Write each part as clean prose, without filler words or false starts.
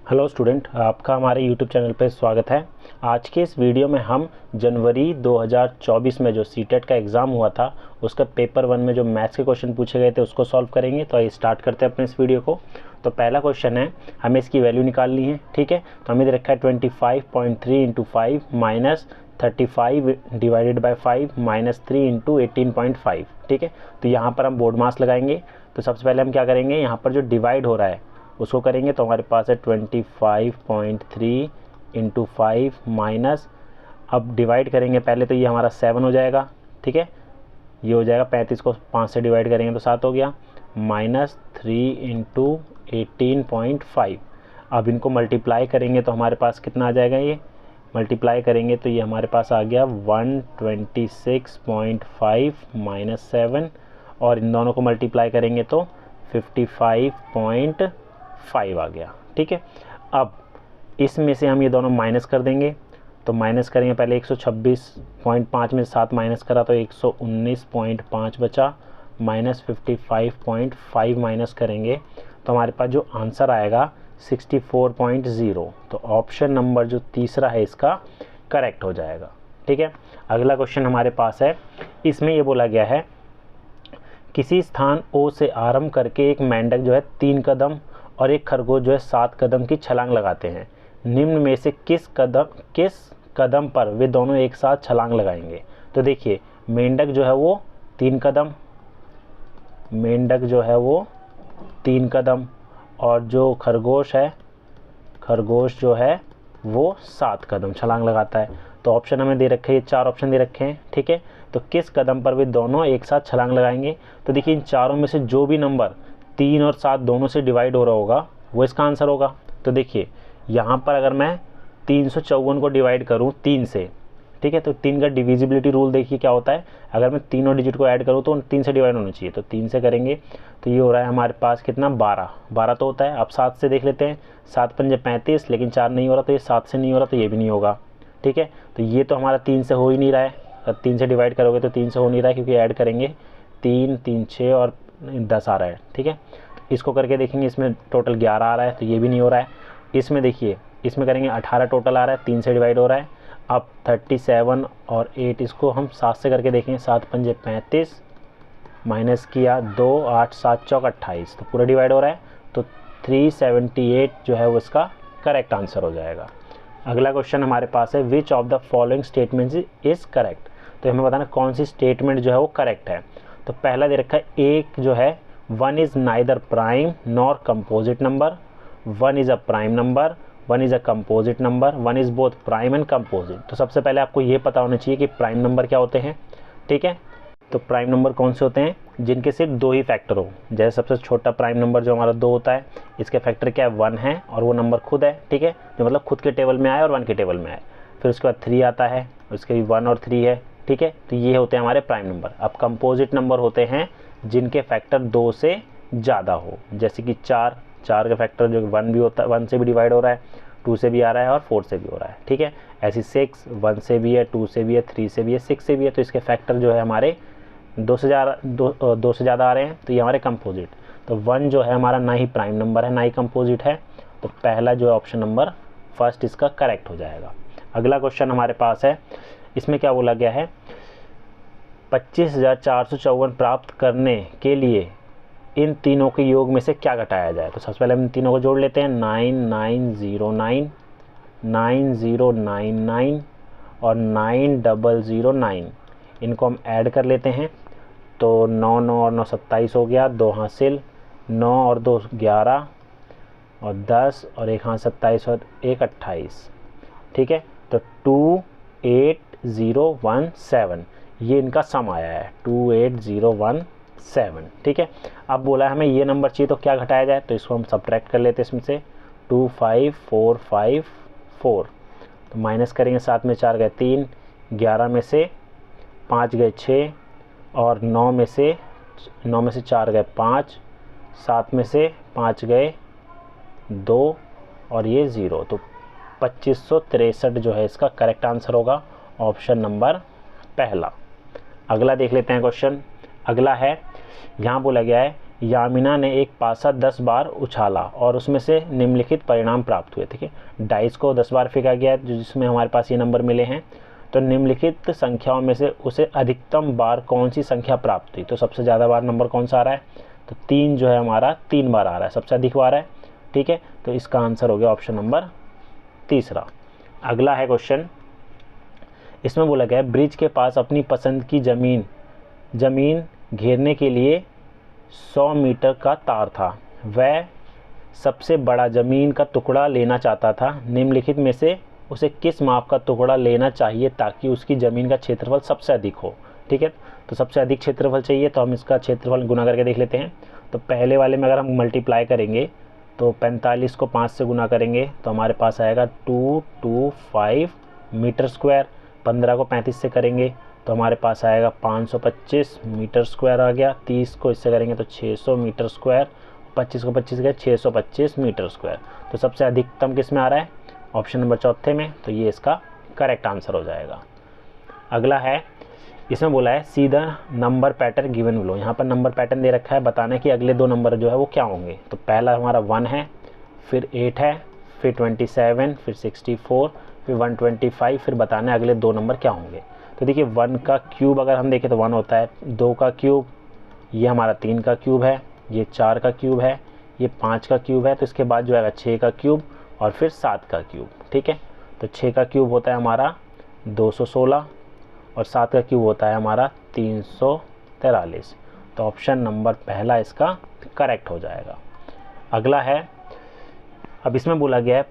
Hello student, आपका हमारे YouTube channel पर स्वागत है। आज के इस वीडियो में हम जनवरी 2024 में जो सीटेट का एग्ज़ाम हुआ था उसका पेपर 1 में जो मैथ्स के क्वेश्चन पूछे गए थे उसको सॉल्व करेंगे। तो आइए स्टार्ट करते हैं अपने इस वीडियो को। तो पहला क्वेश्चन है, हमें इसकी वैल्यू निकालनी है। ठीक है, तो हमें दे रखा है 25.3 into 5 minus 35 divided by 5 minus 3 into 18.5। ठीक है, तो यहाँ पर हम बोर्ड मास लगाएंगे। तो सबसे पहले हम क्या करेंगे, यहाँ पर जो डिवाइड हो रहा है उसको करेंगे। तो हमारे पास है 25.3 इंटू 5 माइनस, अब डिवाइड करेंगे पहले तो ये हमारा 7 हो जाएगा। ठीक है, ये हो जाएगा 35 को 5 से डिवाइड करेंगे तो 7 हो गया, माइनस 3 इंटू 18.5। अब इनको मल्टीप्लाई करेंगे तो हमारे पास कितना आ जाएगा, ये मल्टीप्लाई करेंगे तो ये हमारे पास आ गया 126.5 माइनस 7, और इन दोनों को मल्टीप्लाई करेंगे तो 55.5 आ गया। ठीक है, अब इसमें से हम ये दोनों माइनस कर देंगे। तो माइनस करेंगे, पहले 126.5 में 7 माइनस करा तो 119.5 बचा, माइनस 55.5 माइनस करेंगे तो हमारे पास जो आंसर आएगा 64.0। तो ऑप्शन नंबर जो तीसरा है इसका करेक्ट हो जाएगा। ठीक है, अगला क्वेश्चन हमारे पास है, इसमें ये बोला गया है किसी स्थान O से आरंभ करके एक मेंढक जो है 3 कदम और एक खरगोश जो है 7 कदम की छलांग लगाते हैं। निम्न में से किस कदम पर वे दोनों एक साथ छलांग लगाएंगे। तो देखिए, मेंढक जो है वो 3 कदम, और जो खरगोश जो है वो 7 कदम छलांग लगाता है। तो ऑप्शन हमें दे रखे हैं, 4 ऑप्शन दे रखे हैं। ठीक है, तो किस कदम पर वे दोनों एक साथ छलांग लगाएंगे। तो देखिए, इन चारों में से जो भी नंबर 3 और 7 दोनों से डिवाइड हो रहा होगा वो इसका आंसर होगा। तो देखिए, यहाँ पर अगर मैं 354 को डिवाइड करूँ 3 से, ठीक है, तो 3 का डिविजिबिलिटी रूल देखिए क्या होता है, अगर मैं तीनों डिजिट को ऐड करूँ तो 3 से डिवाइड होना चाहिए। तो 3 से करेंगे तो ये हो रहा है हमारे पास कितना, 12 तो होता है। अब 7 से देख लेते हैं, 7 पंजे 35, लेकिन 4 नहीं हो रहा तो ये 7 से नहीं हो रहा तो ये भी नहीं होगा। ठीक है, तो ये तो हमारा 3 से हो ही नहीं रहा है। अब 3 से डिवाइड करोगे तो 3 से हो नहीं रहा है, क्योंकि ऐड करेंगे 3 3 6 और 10 आ रहा है। ठीक है, इसको करके देखेंगे, इसमें टोटल 11 आ रहा है तो ये भी नहीं हो रहा है। इसमें देखिए, इसमें करेंगे 18 टोटल आ रहा है, 3 से डिवाइड हो रहा है। अब 37 और 8, इसको हम 7 से करके देखेंगे, 7 पंजे 35 माइनस किया 2, 8 7 चौक 28, तो पूरा डिवाइड हो रहा है। तो 378 जो है वो इसका करेक्ट आंसर हो जाएगा। अगला क्वेश्चन हमारे पास है, which of the following statements is correct. तो हमें बताना कौन सी स्टेटमेंट जो है वो करेक्ट है। तो पहला दे रखा है, एक जो है 1 is neither prime nor composite number, 1 is a prime number, 1 is a composite number, 1 is both prime and composite. तो सबसे पहले आपको ये पता होना चाहिए कि प्राइम नंबर क्या होते हैं। ठीक है, तो प्राइम नंबर कौन से होते हैं, जिनके सिर्फ 2 ही फैक्टर हो। जैसे सबसे छोटा प्राइम नंबर जो हमारा 2 होता है, इसके फैक्टर क्या है, 1 है, और वो नंबर खुद है। ठीक है, जो मतलब खुद के टेबल में आए और 1 के टेबल में आए। फिर उसके बाद 3 आता है, उसके भी 1 और 3 है। ठीक है, तो ये होते हैं हमारे प्राइम नंबर। अब कंपोजिट नंबर होते हैं जिनके फैक्टर 2 से ज़्यादा हो, जैसे कि 4 के फैक्टर जो 1 भी होता है, 1 से भी डिवाइड हो रहा है, 2 से भी आ रहा है और 4 से भी हो रहा है। ठीक है, ऐसी 6 1 से भी है, 2 से भी है, 3 से भी है, 6 से भी है। तो इसके फैक्टर जो है हमारे 2 से ज़्यादा आ रहे हैं, तो ये हमारे कंपोजिट। तो 1 जो है हमारा ना ही प्राइम नंबर है ना ही कंपोजिट है, तो पहला जो है ऑप्शन नंबर फर्स्ट इसका करेक्ट हो जाएगा। अगला क्वेश्चन हमारे पास है, इसमें क्या बोला गया है, 25,454 प्राप्त करने के लिए इन तीनों के योग में से क्या घटाया जाए। तो सबसे पहले हम इन तीनों को जोड़ लेते हैं, 9909, 9099 और 9009, इनको हम ऐड कर लेते हैं। तो 9 9 और 9 27 हो गया, 2 हासिल, 9 और 2 11 और 10 और 1 हाथ 27 और 1 28। ठीक है, तो 28017 ये इनका सम आया है, 28017। ठीक है, अब बोला है हमें ये नंबर चाहिए तो क्या घटाया जाए। तो इसको हम सब्ट्रैक्ट कर लेते हैं इसमें से, 25454। तो माइनस करेंगे, 7 में 4 गए 3, 11 में से 5 गए 6, और 9 में से 4 गए 5, 7 में से 5 गए 2 और ये 0। तो 2563 जो है इसका करेक्ट आंसर होगा, ऑप्शन नंबर पहला। अगला देख लेते हैं क्वेश्चन। अगला है, यहाँ बोला गया है यामिना ने एक पासा 10 बार उछाला और उसमें से निम्नलिखित परिणाम प्राप्त हुए। ठीक है, डाइस को 10 बार फेंका गया जिसमें हमारे पास ये नंबर मिले हैं। तो निम्नलिखित संख्याओं में से उसे अधिकतम बार कौन सी संख्या प्राप्त हुई। तो सबसे ज़्यादा बार नंबर कौन सा आ रहा है, तो 3 जो है हमारा 3 बार आ रहा है, सबसे अधिक बार है। ठीक है, तो इसका आंसर हो गया ऑप्शन नंबर तीसरा। अगला है क्वेश्चन, इसमें बोला गया है ब्रिज के पास अपनी पसंद की ज़मीन घेरने के लिए 100 मीटर का तार था। वह सबसे बड़ा ज़मीन का टुकड़ा लेना चाहता था। निम्नलिखित में से उसे किस माप का टुकड़ा लेना चाहिए ताकि उसकी ज़मीन का क्षेत्रफल सबसे अधिक हो। ठीक है, तो सबसे अधिक क्षेत्रफल चाहिए तो हम इसका क्षेत्रफल गुना करके देख लेते हैं। तो पहले वाले में अगर हम मल्टीप्लाई करेंगे तो 45 को 5 से गुना करेंगे तो हमारे पास आएगा 225 मीटर स्क्वायर। 15 को 35 से करेंगे तो हमारे पास आएगा 525 मीटर स्क्वायर आ गया। 30 को इससे करेंगे तो 600 मीटर स्क्वायर। 25 को 25 से 625 मीटर स्क्वायर। तो सबसे अधिकतम किस में आ रहा है, ऑप्शन नंबर चौथे में। तो ये इसका करेक्ट आंसर हो जाएगा। अगला है, इसमें बोला है सीधा नंबर पैटर्न गिवन बिलो। यहाँ पर नंबर पैटर्न दे रखा है, बताना कि अगले 2 नंबर जो है वो क्या होंगे। तो पहला हमारा 1 है, फिर 8 है, फिर 27, फिर 64, फिर 125, फिर बताना है अगले 2 नंबर क्या होंगे। तो देखिए 1 का क्यूब अगर हम देखें तो 1 होता है, 2 का क्यूब, ये हमारा 3 का क्यूब है, ये 4 का क्यूब है, ये 5 का क्यूब है। तो इसके बाद जो है 6 का क्यूब और फिर 7 का क्यूब। ठीक है, तो 6 का क्यूब होता है हमारा 216 और 7 का क्यूब होता है हमारा 343। तो ऑप्शन नंबर पहला इसका करेक्ट हो जाएगा। अगला है, अब इसमें बोला गया है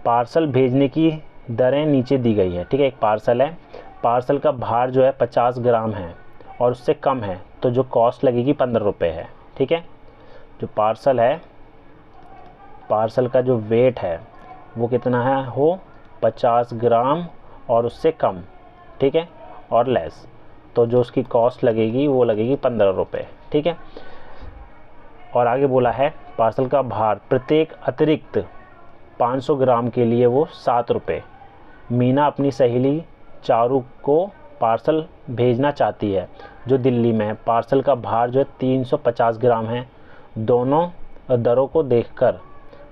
पार्सल भेजने की दरें नीचे दी गई है। ठीक है, एक पार्सल है, पार्सल का भार जो है 50 ग्राम है और उससे कम है तो जो कॉस्ट लगेगी 15 रुपये है। ठीक है, जो पार्सल है, पार्सल का जो वेट है वो कितना है, हो 50 ग्राम और उससे कम। ठीक है, और लेस, तो जो उसकी कॉस्ट लगेगी वो लगेगी 15 रुपये। ठीक है, और आगे बोला है पार्सल का भार प्रत्येक अतिरिक्त 500 ग्राम के लिए वो 7 रुपये। मीना अपनी सहेली चारू को पार्सल भेजना चाहती है जो दिल्ली में है। पार्सल का भार जो है 350 ग्राम है। दोनों दरों को देखकर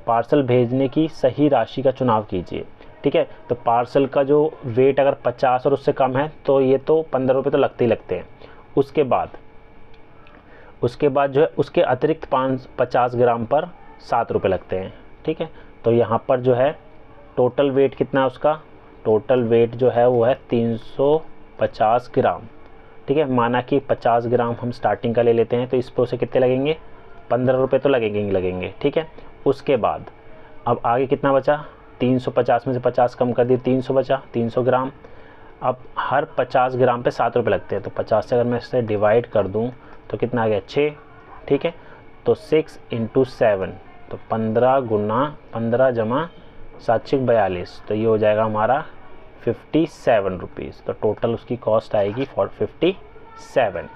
पार्सल भेजने की सही राशि का चुनाव कीजिए। ठीक है, तो पार्सल का जो वेट अगर 50 और उससे कम है तो ये तो 15 रुपये तो लगते ही लगते हैं। उसके बाद जो है उसके अतिरिक्त 50 ग्राम पर 7 रुपये लगते हैं। ठीक है, तो यहाँ पर जो है टोटल वेट कितना है उसका, टोटल वेट जो है वो है 350 ग्राम। ठीक है, माना कि 50 ग्राम हम स्टार्टिंग का ले लेते हैं तो इस पर उसे कितने लगेंगे, 15 रुपये तो लगेंगे। ठीक है, उसके बाद अब आगे कितना बचा, 350 में से 50 कम कर दिए, 300 बचा, 300 ग्राम। अब हर 50 ग्राम पे 7 रुपये लगते हैं तो 50 से अगर मैं इसे डिवाइड कर दूं तो कितना आ गया, 6। ठीक है, तो 6 × 7 तो 15 गुना 15 जमा 7 42, तो ये हो जाएगा हमारा 57 रुपीज़। तो टोटल उसकी कॉस्ट आएगी 57।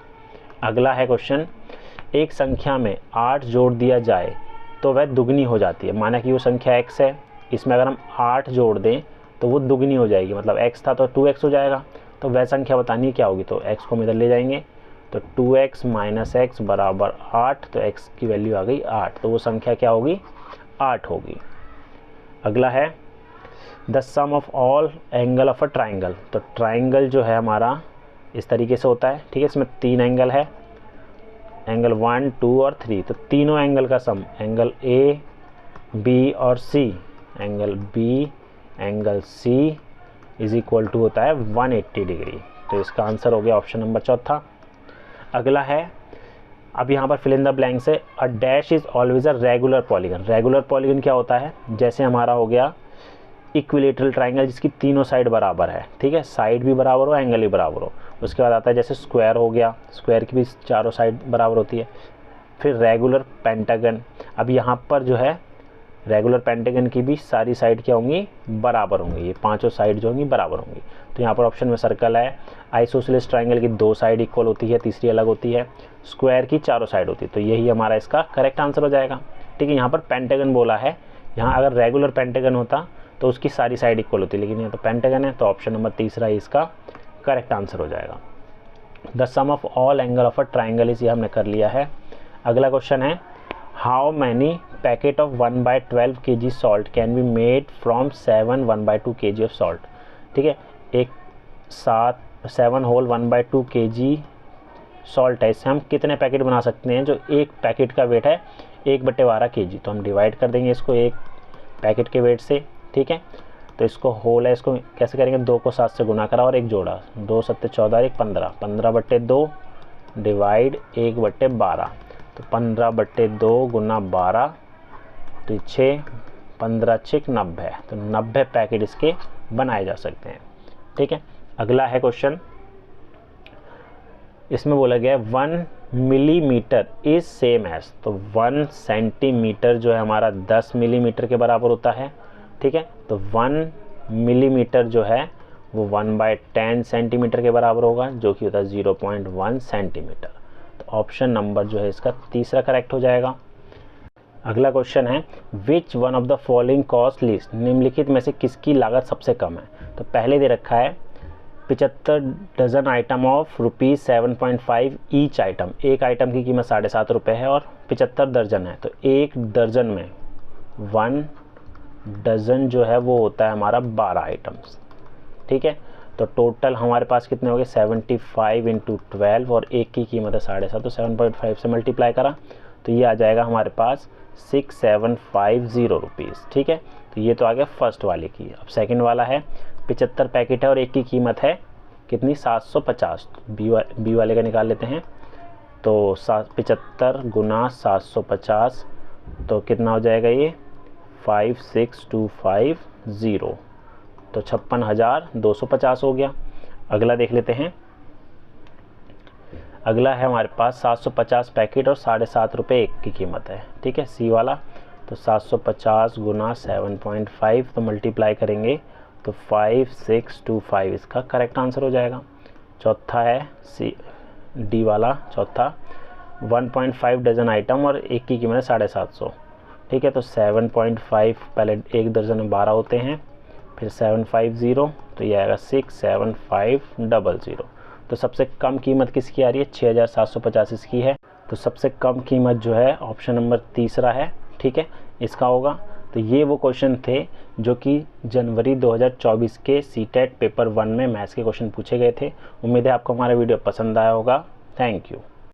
अगला है क्वेश्चन, एक संख्या में 8 जोड़ दिया जाए तो वह दुगनी हो जाती है। माना कि वो संख्या x है, इसमें अगर हम 8 जोड़ दें तो वो दुगनी हो जाएगी, मतलब x था तो 2x हो जाएगा। तो वह संख्या बतानी है क्या होगी, तो x को हम इधर ले जाएंगे तो 2x - x बराबर 8। तो x की वैल्यू आ गई 8, तो वो संख्या क्या होगी, 8 होगी। अगला है the sum of all angle of a triangle. तो ट्राइंगल जो है हमारा इस तरीके से होता है। ठीक है, इसमें 3 एंगल है, एंगल 1, 2 और 3। तो तीनों एंगल का सम, एंगल A, B और C, angle B, angle C is equal to होता है 180 डिग्री। तो इसका आंसर हो गया ऑप्शन नंबर चौथा। अगला है, अब यहाँ पर फिल इन द ब्लैंक्स है, a dash is always a regular polygon. Regular polygon क्या होता है, जैसे हमारा हो गया इक्विलेटरल ट्राइंगल जिसकी तीनों साइड बराबर है। ठीक है, साइड भी बराबर हो, एंगल भी बराबर हो। उसके बाद आता है जैसे स्क्वायर हो गया, स्क्वायर की भी चारों साइड बराबर होती है। फिर रेगुलर पेंटागन, अब यहाँ पर जो है रेगुलर पेंटागन की भी सारी साइड क्या होंगी, बराबर होंगी, ये पांचों साइड जो होंगी बराबर होंगी। तो यहाँ पर ऑप्शन में सर्कल है। आइसोसेलेस ट्राइंगल की 2 साइड इक्वल होती है, तीसरी अलग होती है। स्क्वायर की चारों साइड होती है, तो यही हमारा इसका करेक्ट आंसर हो जाएगा। ठीक है, यहाँ पर पेंटागन बोला है, यहाँ अगर रेगुलर पेंटागन होता तो उसकी सारी साइड इक्वल होती, लेकिन यहाँ तो पेंटागन है तो ऑप्शन नंबर तीसरा इसका करेक्ट आंसर हो जाएगा। The sum of all angle of a triangle is, ये हमने कर लिया है। अगला क्वेश्चन है how many packet of 1/12 kg salt can be made from 7 1/2 kg of salt. ठीक है, एक 7 होल 1/2 kg सॉल्ट है, इससे हम कितने पैकेट बना सकते हैं, जो एक पैकेट का वेट है 1/12 kg। तो हम डिवाइड कर देंगे इसको एक पैकेट के वेट से। ठीक है, तो इसको होल है, इसको कैसे करेंगे, 2 को 7 से गुना करा और एक जोड़ा, 2 7 14 1 15, 15/2 डिवाइड 1/12, तो 15/2 गुना 12 तो 6, 15 6 90, तो 90 पैकेट इसके बनाए जा सकते हैं। ठीक है, अगला है क्वेश्चन, इसमें बोला गया है 1 मिलीमीटर इज सेम एज, तो 1 सेंटीमीटर जो है हमारा 10 मिलीमीटर के बराबर होता है। ठीक है, तो 1 मिलीमीटर जो है वो 1/10 सेंटीमीटर के बराबर होगा, जो कि होता है 0.1 सेंटीमीटर। तो ऑप्शन नंबर जो है इसका तीसरा करेक्ट हो जाएगा। अगला क्वेश्चन है which one of the following cost list, निम्नलिखित में से किसकी लागत सबसे कम है। तो पहले दे रखा है 75 dozen item of ₹7.5 each item, एक आइटम की कीमत 7.5 रुपये है और 75 दर्जन है, तो एक दर्जन में 1 डजन जो है वो होता है हमारा 12 आइटम्स। ठीक है, तो टोटल हमारे पास कितने हो गए 75 × 12 और एक की कीमत है 7.5, तो 7.5 से मल्टीप्लाई करा तो ये आ जाएगा हमारे पास 6750 रुपीज़। ठीक है, तो ये तो आ गया फर्स्ट वाले की। अब सेकंड वाला है 75 पैकेट है और एक की कीमत है कितनी 750, बी वाले का निकाल लेते हैं, तो 75 गुना 750 तो कितना हो जाएगा ये 56250, तो 56,250 हो गया। अगला देख लेते हैं, अगला है हमारे पास 750 पैकेट और 7.5 रुपये एक की कीमत है। ठीक है, सी वाला, तो 750 गुना 7.5 तो मल्टीप्लाई करेंगे तो 5625 इसका करेक्ट आंसर हो जाएगा। चौथा है सी डी वाला, चौथा 1.5 डजन आइटम और एक की कीमत है 750। ठीक है, तो 7.5 पहले एक दर्जन में 12 होते हैं, फिर 750 तो ये आएगा 67500। तो सबसे कम कीमत किसकी आ रही है 6750 इसकी है, तो सबसे कम कीमत जो है ऑप्शन नंबर तीसरा है। ठीक है, इसका होगा। तो ये वो क्वेश्चन थे जो कि जनवरी 2024 के सीटेट पेपर 1 में मैथ्स के क्वेश्चन पूछे गए थे। उम्मीद है आपको हमारा वीडियो पसंद आया होगा। Thank you.